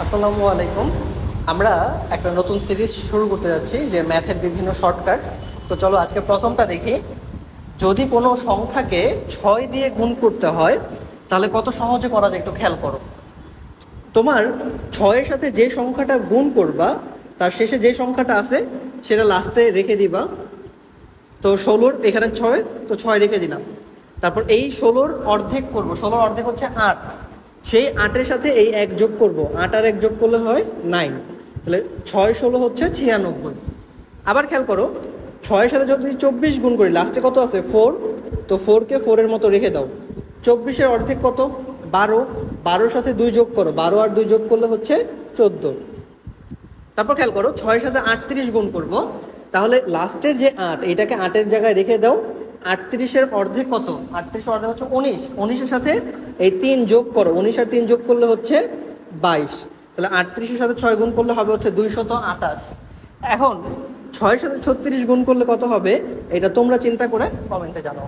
আসসালামু আলাইকুম। আমরা একটা নতুন সিরিজ শুরু করতে যাচ্ছি যে ম্যাথের বিভিন্ন শর্টকাট। তো চলো আজকে প্রথমটা দেখি। যদি কোনো সংখ্যাকে 6 দিয়ে গুণ করতে হয় তাহলে কত সহজে করা যায় একটু খেয়াল করো। তোমার 6-এর সাথে যে সংখ্যাটা গুণ করবা তার শেষে যে সংখ্যাটা আছে সেটা লাস্টে রেখে দিবা। তো 16 এখানে 6, তো 6 রেখে দিলাম। তারপর এই 16 অর্ধেক করব, 16 অর্ধেক হচ্ছে 8। সেই 8-এর সাথে এই 1 যোগ করব, 8 আর 1 যোগ করলে হয় 9। তাহলে 6 16 হচ্ছে 96। আবার খেয়াল করো, 6-এর সাথে যদি 24 গুণ করি লাস্টে কত আছে 4, তো 4কে 4-এর মতো রেখে দাও। 24-এর অর্ধেক কত 12, 12-এর সাথে 2 যোগ করো, 12 আর 2 যোগ করলে হচ্ছে 14। তারপর খেয়াল করো 6-এর সাথে 38 গুণ করব, তাহলে লাস্টের যে 8 এটাকে 8-এর জায়গায় রেখে দাও। 38-এর অর্ধেক কত, 38-এর অর্ধেক হচ্ছে 19, 19-এর সাথে এই 3 যোগ করো, 19 আর 3 যোগ করলে হচ্ছে 22। তাহলে 38-এর সাথে 6 গুণ করলে হবে হচ্ছে 228। এখন 6-এর সাথে 36 গুণ করলে কত হবে এটা তোমরা চিন্তা করে কমেন্টে জানাও।